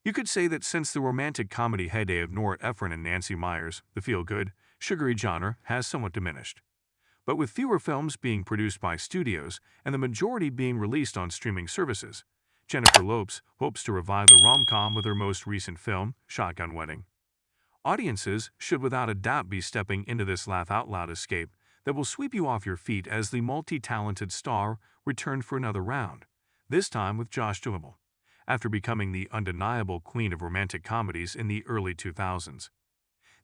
You could say that since the romantic comedy heyday of Nora Ephron and Nancy Meyers, the feel-good, sugary genre has somewhat diminished. But with fewer films being produced by studios and the majority being released on streaming services, Jennifer Lopez hopes to revive the rom-com with her most recent film, Shotgun Wedding. Audiences should without a doubt be stepping into this laugh-out-loud escape that will sweep you off your feet as the multi-talented star returned for another round, this time with Josh Duhamel, after becoming the undeniable queen of romantic comedies in the early 2000s.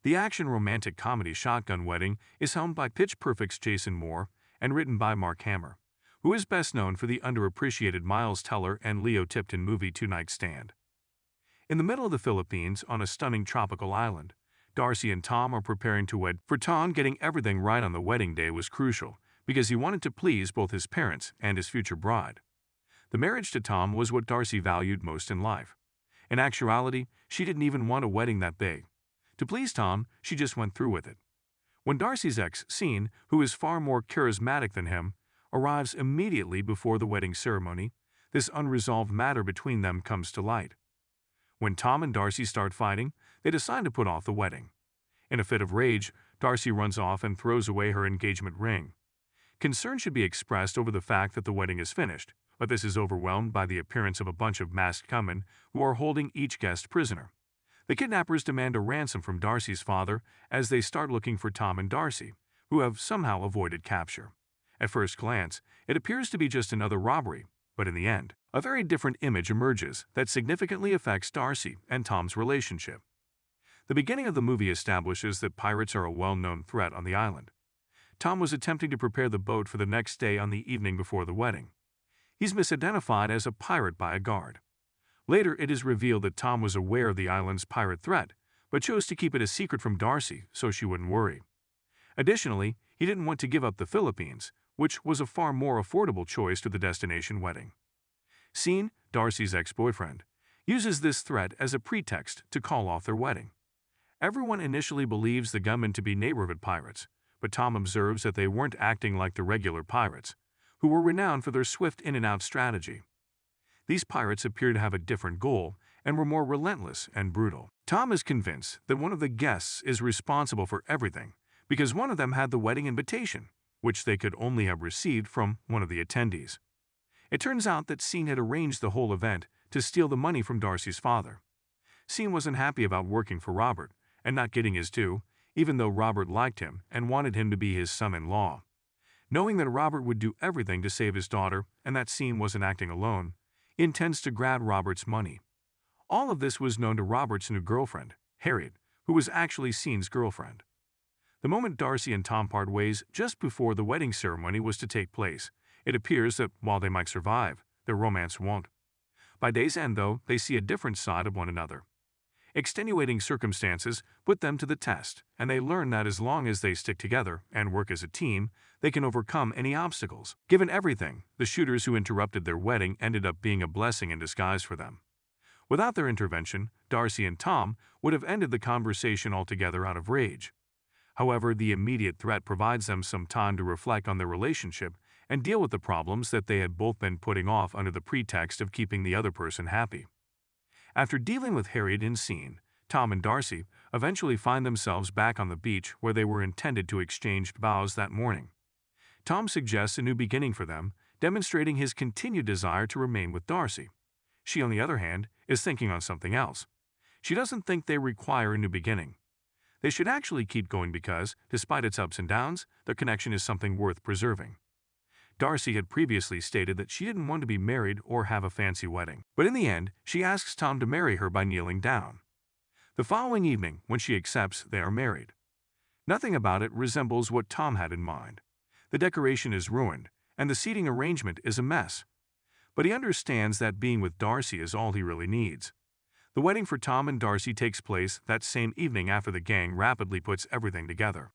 The action romantic comedy Shotgun Wedding is helmed by Pitch Perfect's Jason Moore and written by Mark Hamill, who is best known for the underappreciated Miles Teller and Leo Tipton movie Two Night Stand. In the middle of the Philippines, on a stunning tropical island, Darcy and Tom are preparing to wed. For Tom, getting everything right on the wedding day was crucial because he wanted to please both his parents and his future bride. The marriage to Tom was what Darcy valued most in life. In actuality, she didn't even want a wedding that big. To please Tom, she just went through with it. When Darcy's ex, Sean, who is far more charismatic than him, arrives immediately before the wedding ceremony, this unresolved matter between them comes to light. When Tom and Darcy start fighting, they decide to put off the wedding. In a fit of rage, Darcy runs off and throws away her engagement ring. Concern should be expressed over the fact that the wedding is finished, but this is overwhelmed by the appearance of a bunch of masked gunmen who are holding each guest prisoner. The kidnappers demand a ransom from Darcy's father as they start looking for Tom and Darcy, who have somehow avoided capture. At first glance, it appears to be just another robbery, but in the end, a very different image emerges that significantly affects Darcy and Tom's relationship. The beginning of the movie establishes that pirates are a well-known threat on the island. Tom was attempting to prepare the boat for the next day on the evening before the wedding. He's misidentified as a pirate by a guard. Later, it is revealed that Tom was aware of the island's pirate threat, but chose to keep it a secret from Darcy so she wouldn't worry. Additionally, he didn't want to give up the Philippines, which was a far more affordable choice to the destination wedding. Sean, Darcy's ex-boyfriend, uses this threat as a pretext to call off their wedding. Everyone initially believes the gunmen to be neighborhood pirates, but Tom observes that they weren't acting like the regular pirates, who were renowned for their swift in-and-out strategy. These pirates appear to have a different goal and were more relentless and brutal. Tom is convinced that one of the guests is responsible for everything because one of them had the wedding invitation, which they could only have received from one of the attendees. It turns out that Sean had arranged the whole event to steal the money from Darcy's father. Sean wasn't happy about working for Robert and not getting his due, even though Robert liked him and wanted him to be his son-in-law. Knowing that Robert would do everything to save his daughter and that Sean wasn't acting alone, he intends to grab Robert's money. All of this was known to Robert's new girlfriend, Harriet, who was actually Sean's girlfriend. The moment Darcy and Tom part ways just before the wedding ceremony was to take place, it appears that while they might survive, their romance won't. By day's end, though, they see a different side of one another. Extenuating circumstances put them to the test, and they learn that as long as they stick together and work as a team, they can overcome any obstacles. Given everything, the shooters who interrupted their wedding ended up being a blessing in disguise for them. Without their intervention, Darcy and Tom would have ended the conversation altogether out of rage. However, the immediate threat provides them some time to reflect on their relationship and deal with the problems that they had both been putting off under the pretext of keeping the other person happy. After dealing with Harriet and Sean, Tom and Darcy eventually find themselves back on the beach where they were intended to exchange vows that morning. Tom suggests a new beginning for them, demonstrating his continued desire to remain with Darcy. She, on the other hand, is thinking on something else. She doesn't think they require a new beginning. They should actually keep going because, despite its ups and downs, their connection is something worth preserving. Darcy had previously stated that she didn't want to be married or have a fancy wedding, but in the end, she asks Tom to marry her by kneeling down. The following evening, when she accepts, they are married. Nothing about it resembles what Tom had in mind. The decoration is ruined, and the seating arrangement is a mess. But he understands that being with Darcy is all he really needs. The wedding for Tom and Darcy takes place that same evening after the gang rapidly puts everything together.